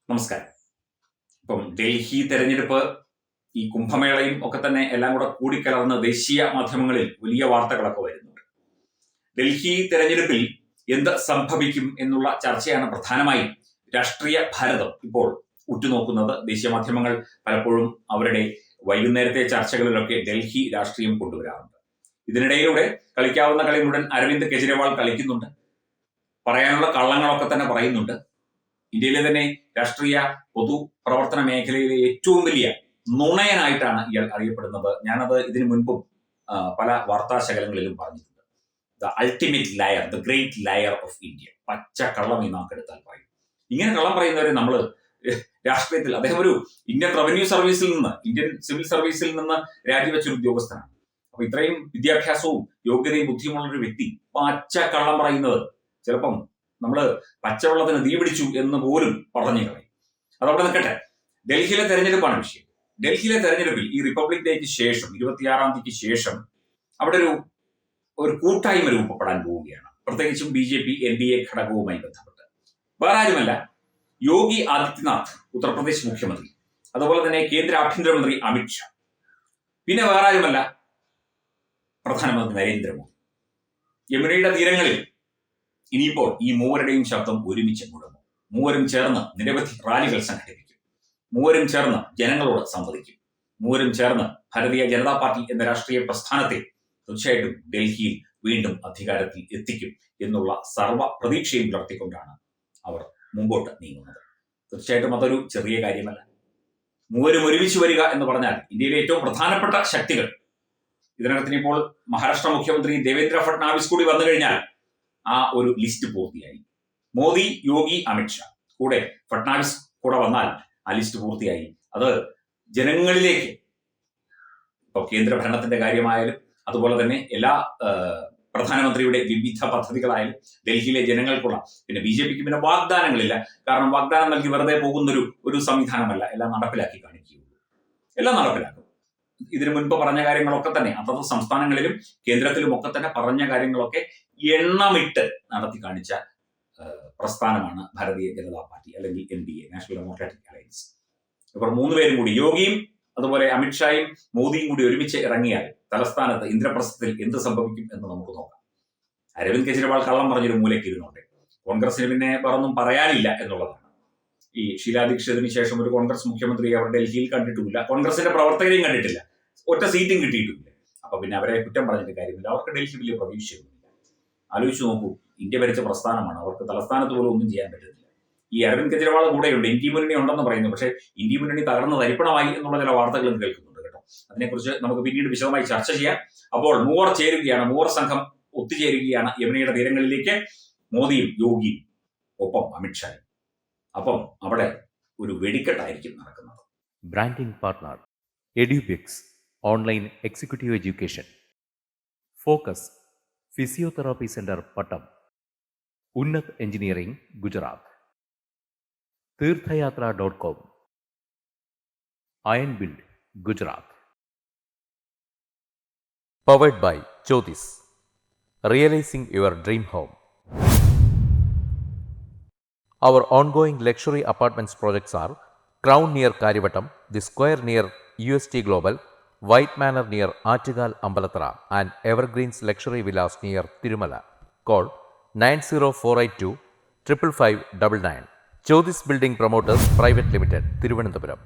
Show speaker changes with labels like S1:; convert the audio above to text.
S1: നമസ്കാരം. ഇപ്പം ഡൽഹി തെരഞ്ഞെടുപ്പ്, ഈ കുംഭമേളയും ഒക്കെ തന്നെ എല്ലാം കൂടെ കൂടിക്കലർന്ന് ദേശീയ മാധ്യമങ്ങളിൽ വലിയ വാർത്തകളൊക്കെ വരുന്നുണ്ട്. ഡൽഹി തെരഞ്ഞെടുപ്പിൽ എന്ത് സംഭവിക്കും എന്നുള്ള ചർച്ചയാണ് പ്രധാനമായും രാഷ്ട്രീയ ഭാരതം ഇപ്പോൾ ഉറ്റുനോക്കുന്നത്. ദേശീയ മാധ്യമങ്ങൾ പലപ്പോഴും അവരുടെ വൈകുന്നേരത്തെ ചർച്ചകളിലൊക്കെ ഡൽഹി രാഷ്ട്രീയം കൊണ്ടുവരാറുണ്ട്. ഇതിനിടയിലൂടെ കളിക്കാവുന്ന കളി മുഴുവൻ അരവിന്ദ് കെജ്രിവാൾ കളിക്കുന്നുണ്ട്. പറയാനുള്ള കള്ളങ്ങളൊക്കെ തന്നെ പറയുന്നുണ്ട്. ഇന്ത്യയിലെ തന്നെ രാഷ്ട്രീയ പൊതുപ്രവർത്തന മേഖലയിലെ ഏറ്റവും വലിയ നുണയനായിട്ടാണ് ഇയാൾ അറിയപ്പെടുന്നത്. ഞാനത് ഇതിനു മുൻപും പല വാർത്താശകലങ്ങളിലും പറഞ്ഞിട്ടുണ്ട്. The ultimate liar, the great liar of India. പച്ച കള്ളം ഈ നാക്കെടുത്താൽ പറയും. ഇങ്ങനെ കള്ളം പറയുന്നവരെ നമ്മൾ രാഷ്ട്രീയത്തിൽ, അദ്ദേഹം ഒരു ഇന്ത്യൻ റവന്യൂ സർവീസിൽ നിന്ന്, ഇന്ത്യൻ സിവിൽ സർവീസിൽ നിന്ന് രാജിവെച്ചൊരു ഉദ്യോഗസ്ഥനാണ്. അപ്പൊ ഇത്രയും വിദ്യാഭ്യാസവും യോഗ്യതയും ബുദ്ധിയുമുള്ള ഒരു വ്യക്തി പച്ച കള്ളം പറയുന്നത് ചിലപ്പം നമ്മൾ പച്ചവെള്ളത്തിന് തീ പിടിച്ചു എന്ന് പോലും പറഞ്ഞു കളയും. അതവിടെ നിൽക്കട്ടെ. ഡൽഹിയിലെ തെരഞ്ഞെടുപ്പാണ് വിഷയം. ഡൽഹിയിലെ തെരഞ്ഞെടുപ്പിൽ ഈ റിപ്പബ്ലിക് ഡേക്ക് ശേഷം, 26-ാം തീയതിക്ക് ശേഷം അവിടെ ഒരു കൂട്ടായ്മ രൂപപ്പെടാൻ പോവുകയാണ്. പ്രത്യേകിച്ചും BJP NDA ഘടകവുമായി ബന്ധപ്പെട്ട്. വേറെ ആരുമല്ല, യോഗി ആദിത്യനാഥ്, ഉത്തർപ്രദേശ് മുഖ്യമന്ത്രി, അതുപോലെ തന്നെ കേന്ദ്ര ആഭ്യന്തരമന്ത്രി അമിത്ഷാ, പിന്നെ വേറെ ആരുമല്ല, പ്രധാനമന്ത്രി നരേന്ദ്രമോദി. യമുനയുടെ തീരങ്ങളിൽ ഇനിയിപ്പോൾ ഈ മൂവരുടെയും ശബ്ദം ഒരുമിച്ച് മുഴങ്ങും. മൂവരും ചേർന്ന് നിരവധി റാലികൾ സംഘടിപ്പിക്കും. മൂവരും ചേർന്ന് ജനങ്ങളോട് സംവദിക്കും. മൂവരും ചേർന്ന് ഭാരതീയ ജനതാ പാർട്ടി എന്ന രാഷ്ട്രീയ പ്രസ്ഥാനത്തെ തീർച്ചയായിട്ടും ഡൽഹിയിൽ വീണ്ടും അധികാരത്തിൽ എത്തിക്കും എന്നുള്ള സർവ്വ പ്രതീക്ഷയും പുലർത്തിക്കൊണ്ടാണ് അവർ മുമ്പോട്ട് നീങ്ങുന്നത്. തീർച്ചയായിട്ടും അതൊരു ചെറിയ കാര്യമല്ല. മൂവരും ഒരുമിച്ച് വരിക എന്ന് പറഞ്ഞാൽ ഇന്ത്യയിലെ ഏറ്റവും പ്രധാനപ്പെട്ട ശക്തികൾ, ഇതിനകത്തിന് ഇപ്പോൾ മഹാരാഷ്ട്ര മുഖ്യമന്ത്രി ദേവേന്ദ്ര ഫഡ്നാവിസ് കൂടി വന്നു കഴിഞ്ഞാൽ ആ ഒരു ലിസ്റ്റ് പൂർത്തിയായി. മോദി, യോഗി, അമിത്ഷാ കൂടെ ഫഡ്നാവിസ് കൂടെ വന്നാൽ ആ ലിസ്റ്റ് പൂർത്തിയായി. അത് ജനങ്ങളിലേക്ക്, ഇപ്പോൾ കേന്ദ്ര ഭരണത്തിന്റെ കാര്യമായാലും അതുപോലെ തന്നെ എല്ലാ പ്രധാനമന്ത്രിയുടെ വിവിധ പദ്ധതികളായാലും ഡൽഹിയിലെ ജനങ്ങൾക്കുള്ള, പിന്നെ BJPക്ക് പിന്നെ വാഗ്ദാനങ്ങളില്ല. കാരണം വാഗ്ദാനം നൽകി വെറുതെ പോകുന്നൊരു സംവിധാനമല്ല. എല്ലാം നടപ്പിലാക്കി കാണിക്കുകയുള്ളൂ. എല്ലാം നടപ്പിലാക്കും. ഇതിനു മുൻപ് പറഞ്ഞ കാര്യങ്ങളൊക്കെ തന്നെ അതത് സംസ്ഥാനങ്ങളിലും കേന്ദ്രത്തിലും ഒക്കെ തന്നെ പറഞ്ഞ കാര്യങ്ങളൊക്കെ എണ്ണമിട്ട് നടത്തി കാണിച്ച പ്രസ്ഥാനമാണ് ഭാരതീയ ജനതാ പാർട്ടി, അല്ലെങ്കിൽ NDA, നാഷണൽ ഡെമോക്രാറ്റിക് അലയൻസ്. ഇവർ മൂന്നുപേരും കൂടി, യോഗിയും അതുപോലെ അമിത്ഷായും മോദിയും കൂടി ഒരുമിച്ച് ഇറങ്ങിയാൽ തലസ്ഥാനത്ത് ഇന്ദ്രപ്രസ്ഥത്തിൽ എന്ത് സംഭവിക്കും എന്ന് നമുക്ക് നോക്കാം. അരവിന്ദ് കെജ്രിവാൾ കള്ളം പറഞ്ഞൊരു മൂലയ്ക്ക് ഇരുന്നുണ്ട്. കോൺഗ്രസിന് പിന്നെ വേറൊന്നും പറയാനില്ല എന്നുള്ളതാണ്. ഈ ഷീലാ ദീക്ഷിതിന് ശേഷം ഒരു കോൺഗ്രസ് മുഖ്യമന്ത്രി അവർ ഡൽഹിയിൽ കണ്ടിട്ടുമില്ല. കോൺഗ്രസിന്റെ പ്രവർത്തകരെയും കണ്ടിട്ടില്ല. ഒറ്റ സീറ്റും കിട്ടിയിട്ടുമില്ല. അപ്പൊ പിന്നെ അവരെ കുറ്റം പറഞ്ഞിട്ട് കാര്യമില്ല. അവർക്ക് ഡൽഹി വലിയ പ്രതീക്ഷയൊന്നുമില്ല. ആലോചിച്ച് നോക്കൂ, ഇന്ത്യ ഭരിച്ച പ്രസ്ഥാനമാണ്. അവർക്ക് തലസ്ഥാനത്ത് പോലും ഒന്നും ചെയ്യാൻ പറ്റുന്നില്ല. ഈ അരവിന്ദ് കെജ്രിവാൾ കൂടെയുണ്ട്. ഇന്ത്യ മുന്നണി ഉണ്ടെന്ന് പറയുന്നു. പക്ഷേ ഇന്ത്യ മുന്നണി തകർന്ന് തരിപ്പണമായി എന്നുള്ള ചില വാർത്തകളും കേൾക്കുന്നുണ്ട് കേട്ടോ. അതിനെക്കുറിച്ച് നമുക്ക് പിന്നീട് വിശദമായി ചർച്ച ചെയ്യാം. അപ്പോൾ മൂവർ ചേരുകയാണ്, മൂവർ സംഘം ഒത്തുചേരുകയാണ് യമുനയുടെ തീരങ്ങളിലേക്ക്. മോദിയും യോഗിയും ഒപ്പം അമിത്ഷായും. അപ്പം അവിടെ ഒരു വെടിക്കെട്ടായിരിക്കും നടക്കുന്നത്.
S2: Branding partner Edubix online executive education, focus physiotherapy centre Pattom, Unnath engineering Gujarat, തീർത്ഥയാത്ര.com, iron build Gujarat. Powered by Jyothis, realising your dream home. Our ongoing luxury apartments projects are Crown near Karivattam, The Square near UST Global, White Manor near Aattugal Ambalathara, and Evergreens Luxury Villas near Tirumala. Call 90482 55599. Jyothis Building Promoters Private Limited, Thiruvananthapuram.